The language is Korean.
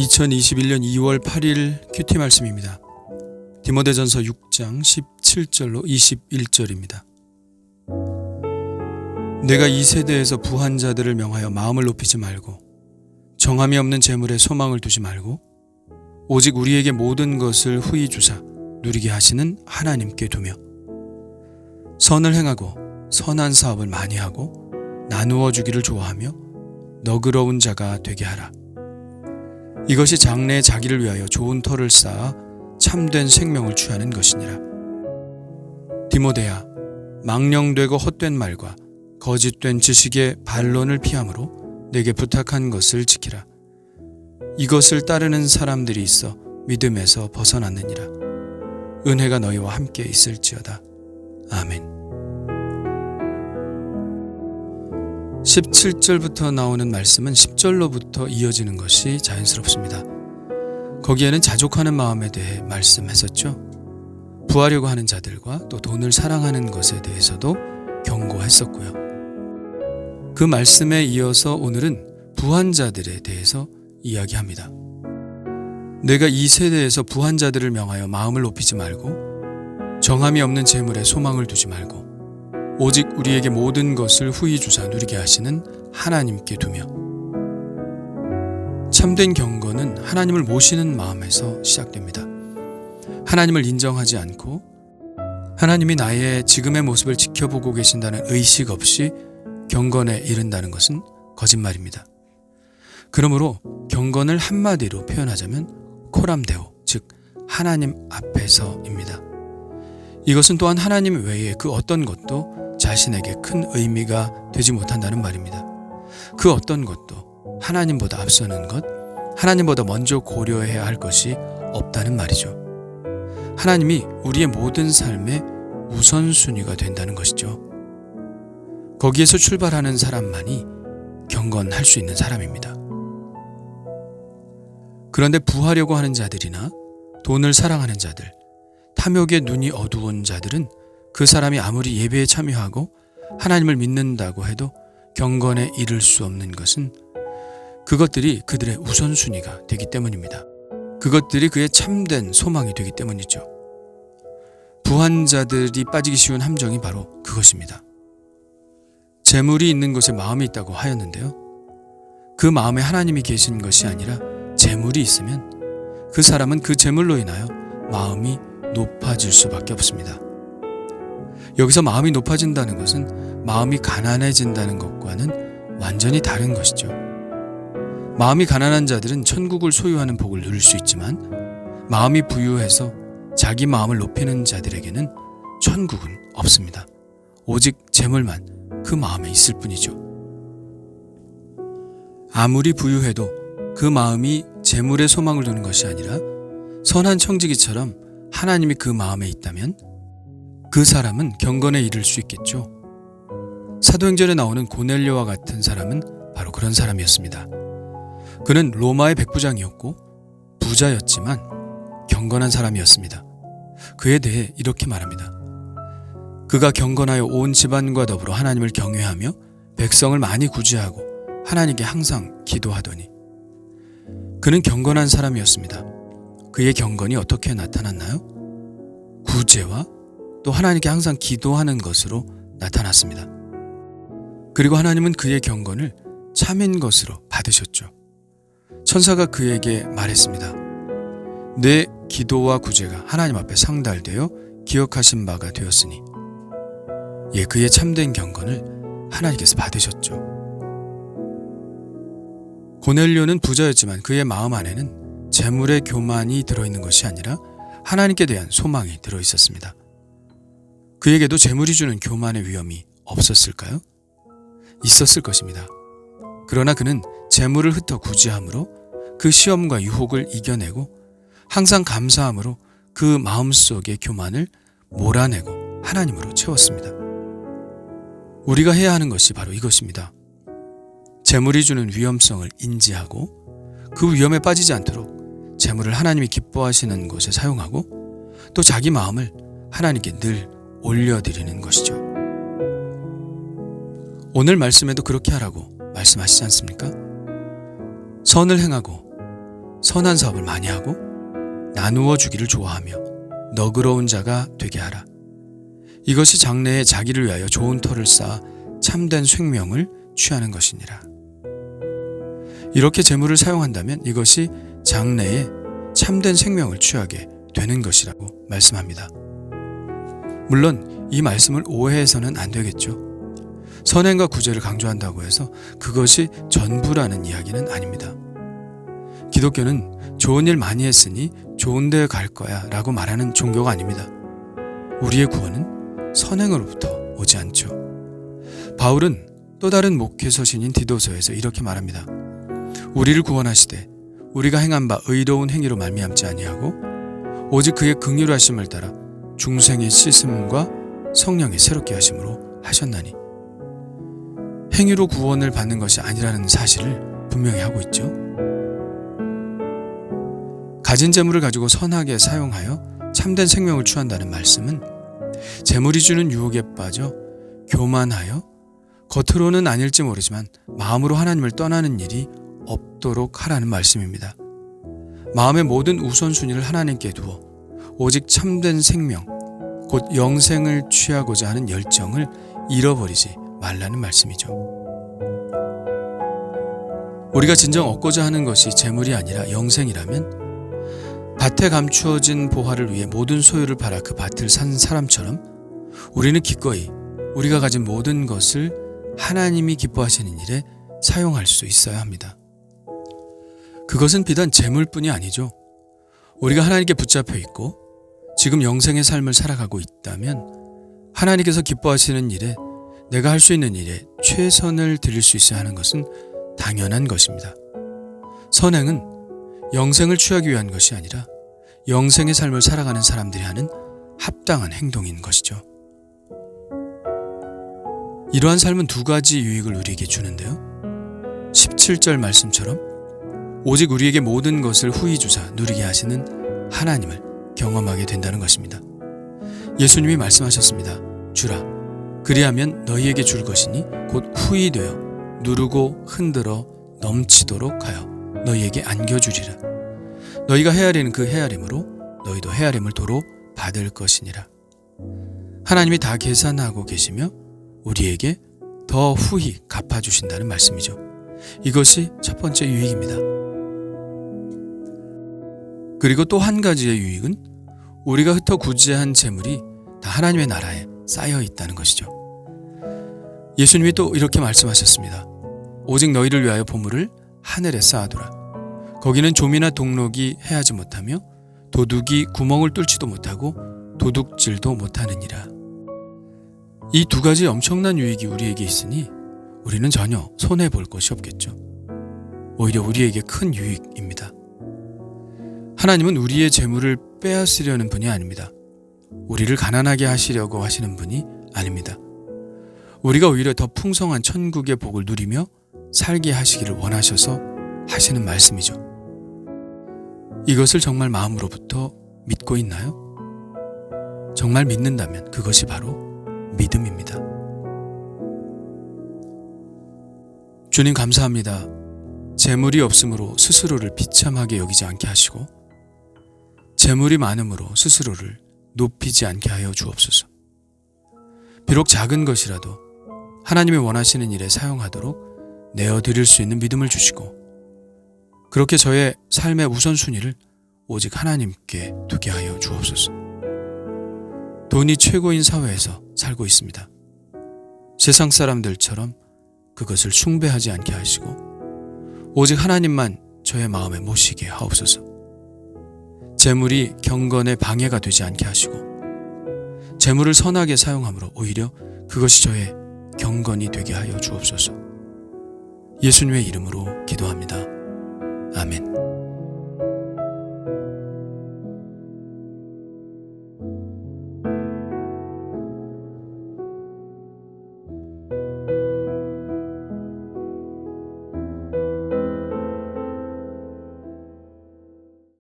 2021년 2월 8일 큐티 말씀입니다. 디모데전서 6장 17절로 21절입니다. 내가 이 세대에서 부한 자들을 명하여 마음을 높이지 말고 정함이 없는 재물에 소망을 두지 말고 오직 우리에게 모든 것을 후히 주사 누리게 하시는 하나님께 두며 선을 행하고 선한 사업을 많이 하고 나누어 주기를 좋아하며 너그러운 자가 되게 하라. 이것이 장래에 자기를 위하여 좋은 터를 쌓아 참된 생명을 취하는 것이니라. 디모데야, 망령되고 헛된 말과 거짓된 지식의 반론을 피함으로 내게 부탁한 것을 지키라. 이것을 따르는 사람들이 있어 믿음에서 벗어났느니라. 은혜가 너희와 함께 있을지어다. 아멘. 17절부터 나오는 말씀은 10절로부터 이어지는 것이 자연스럽습니다. 거기에는 자족하는 마음에 대해 말씀했었죠. 부하려고 하는 자들과 또 돈을 사랑하는 것에 대해서도 경고했었고요. 그 말씀에 이어서 오늘은 부한 자들에 대해서 이야기합니다. 내가 이 세대에서 부한 자들을 명하여 마음을 높이지 말고 정함이 없는 재물에 소망을 두지 말고 오직 우리에게 모든 것을 후히 주사 누리게 하시는 하나님께 두며 참된 경건은 하나님을 모시는 마음에서 시작됩니다. 하나님을 인정하지 않고 하나님이 나의 지금의 모습을 지켜보고 계신다는 의식 없이 경건에 이른다는 것은 거짓말입니다. 그러므로 경건을 한마디로 표현하자면 코람데오, 즉 하나님 앞에서입니다. 이것은 또한 하나님 외에 그 어떤 것도 자신에게 큰 의미가 되지 못한다는 말입니다. 그 어떤 것도 하나님보다 앞서는 것, 하나님보다 먼저 고려해야 할 것이 없다는 말이죠. 하나님이 우리의 모든 삶의 우선순위가 된다는 것이죠. 거기에서 출발하는 사람만이 경건할 수 있는 사람입니다. 그런데 부하려고 하는 자들이나 돈을 사랑하는 자들, 탐욕에 눈이 어두운 자들은 그 사람이 아무리 예배에 참여하고 하나님을 믿는다고 해도 경건에 이를 수 없는 것은 그것들이 그들의 우선순위가 되기 때문입니다. 그것들이 그의 참된 소망이 되기 때문이죠. 부한 자들이 빠지기 쉬운 함정이 바로 그것입니다. 재물이 있는 곳에 마음이 있다고 하였는데요. 그 마음에 하나님이 계신 것이 아니라 재물이 있으면 그 사람은 그 재물로 인하여 마음이 높아질 수밖에 없습니다. 여기서 마음이 높아진다는 것은 마음이 가난해진다는 것과는 완전히 다른 것이죠. 마음이 가난한 자들은 천국을 소유하는 복을 누릴 수 있지만 마음이 부유해서 자기 마음을 높이는 자들에게는 천국은 없습니다. 오직 재물만 그 마음에 있을 뿐이죠. 아무리 부유해도 그 마음이 재물에 소망을 두는 것이 아니라 선한 청지기처럼 하나님이 그 마음에 있다면 그 사람은 경건에 이를 수 있겠죠. 사도행전에 나오는 고넬료와 같은 사람은 바로 그런 사람이었습니다. 그는 로마의 백부장이었고 부자였지만 경건한 사람이었습니다. 그에 대해 이렇게 말합니다. 그가 경건하여 온 집안과 더불어 하나님을 경외하며 백성을 많이 구제하고 하나님께 항상 기도하더니. 그는 경건한 사람이었습니다. 그의 경건이 어떻게 나타났나요? 구제와 또 하나님께 항상 기도하는 것으로 나타났습니다. 그리고 하나님은 그의 경건을 참인 것으로 받으셨죠. 천사가 그에게 말했습니다. 내 기도와 구제가 하나님 앞에 상달되어 기억하신 바가 되었으니 그의 참된 경건을 하나님께서 받으셨죠. 고넬료는 부자였지만 그의 마음 안에는 재물의 교만이 들어있는 것이 아니라 하나님께 대한 소망이 들어있었습니다. 그에게도 재물이 주는 교만의 위험이 없었을까요? 있었을 것입니다. 그러나 그는 재물을 흩어 구제함으로 그 시험과 유혹을 이겨내고 항상 감사함으로 그 마음속의 교만을 몰아내고 하나님으로 채웠습니다. 우리가 해야 하는 것이 바로 이것입니다. 재물이 주는 위험성을 인지하고 그 위험에 빠지지 않도록 재물을 하나님이 기뻐하시는 곳에 사용하고 또 자기 마음을 하나님께 늘 올려드리는 것이죠. 오늘 말씀에도 그렇게 하라고 말씀하시지 않습니까? 선을 행하고 선한 사업을 많이 하고 나누어 주기를 좋아하며 너그러운 자가 되게 하라. 이것이 장래에 자기를 위하여 좋은 터를 쌓아 참된 생명을 취하는 것이니라. 이렇게 재물을 사용한다면 이것이 장래에 참된 생명을 취하게 되는 것이라고 말씀합니다. 물론 이 말씀을 오해해서는 안 되겠죠. 선행과 구제를 강조한다고 해서 그것이 전부라는 이야기는 아닙니다. 기독교는 좋은 일 많이 했으니 좋은 데 갈 거야 라고 말하는 종교가 아닙니다. 우리의 구원은 선행으로부터 오지 않죠. 바울은 또 다른 목회서신인 디도서에서 이렇게 말합니다. 우리를 구원하시되 우리가 행한 바 의로운 행위로 말미암지 아니하고 오직 그의 긍휼하심을 따라 중생의 씻음과 성령의 새롭게 하심으로 하셨나니. 행위로 구원을 받는 것이 아니라는 사실을 분명히 하고 있죠. 가진 재물을 가지고 선하게 사용하여 참된 생명을 취한다는 말씀은 재물이 주는 유혹에 빠져 교만하여 겉으로는 아닐지 모르지만 마음으로 하나님을 떠나는 일이 없도록 하라는 말씀입니다. 마음의 모든 우선순위를 하나님께 두어 오직 참된 생명, 곧 영생을 취하고자 하는 열정을 잃어버리지 말라는 말씀이죠. 우리가 진정 얻고자 하는 것이 재물이 아니라 영생이라면 밭에 감추어진 보화를 위해 모든 소유를 팔아 그 밭을 산 사람처럼 우리는 기꺼이 우리가 가진 모든 것을 하나님이 기뻐하시는 일에 사용할 수 있어야 합니다. 그것은 비단 재물뿐이 아니죠. 우리가 하나님께 붙잡혀 있고 지금 영생의 삶을 살아가고 있다면 하나님께서 기뻐하시는 일에 내가 할 수 있는 일에 최선을 드릴 수 있어야 하는 것은 당연한 것입니다. 선행은 영생을 취하기 위한 것이 아니라 영생의 삶을 살아가는 사람들이 하는 합당한 행동인 것이죠. 이러한 삶은 두 가지 유익을 우리에게 주는데요. 17절 말씀처럼 오직 우리에게 모든 것을 후히 주사 누리게 하시는 하나님을 경험하게 된다는 것입니다. 예수님이 말씀하셨습니다. 주라, 그리하면 너희에게 줄 것이니 곧 후히 되어 누르고 흔들어 넘치도록 하여 너희에게 안겨주리라. 너희가 헤아리는 그 헤아림으로 너희도 헤아림을 도로 받을 것이니라. 하나님이 다 계산하고 계시며 우리에게 더 후히 갚아주신다는 말씀이죠. 이것이 첫 번째 유익입니다. 그리고 또 한 가지의 유익은 우리가 흩어 구제한 재물이 다 하나님의 나라에 쌓여 있다는 것이죠. 예수님이 또 이렇게 말씀하셨습니다. 오직 너희를 위하여 보물을 하늘에 쌓아두라. 거기는 좀이나 동록이 해하지 못하며 도둑이 구멍을 뚫지도 못하고 도둑질도 못하느니라. 이 두 가지 엄청난 유익이 우리에게 있으니 우리는 전혀 손해볼 것이 없겠죠. 오히려 우리에게 큰 유익입니다. 하나님은 우리의 재물을 빼앗으려는 분이 아닙니다. 우리를 가난하게 하시려고 하시는 분이 아닙니다. 우리가 오히려 더 풍성한 천국의 복을 누리며 살게 하시기를 원하셔서 하시는 말씀이죠. 이것을 정말 마음으로부터 믿고 있나요? 정말 믿는다면 그것이 바로 믿음입니다. 주님 감사합니다. 재물이 없으므로 스스로를 비참하게 여기지 않게 하시고 재물이 많음으로 스스로를 높이지 않게 하여 주옵소서. 비록 작은 것이라도 하나님이 원하시는 일에 사용하도록 내어드릴 수 있는 믿음을 주시고 그렇게 저의 삶의 우선순위를 오직 하나님께 두게 하여 주옵소서. 돈이 최고인 사회에서 살고 있습니다. 세상 사람들처럼 그것을 숭배하지 않게 하시고 오직 하나님만 저의 마음에 모시게 하옵소서. 재물이 경건에 방해가 되지 않게 하시고 재물을 선하게 사용함으로 오히려 그것이 저의 경건이 되게 하여 주옵소서. 예수님의 이름으로 기도합니다. 아멘.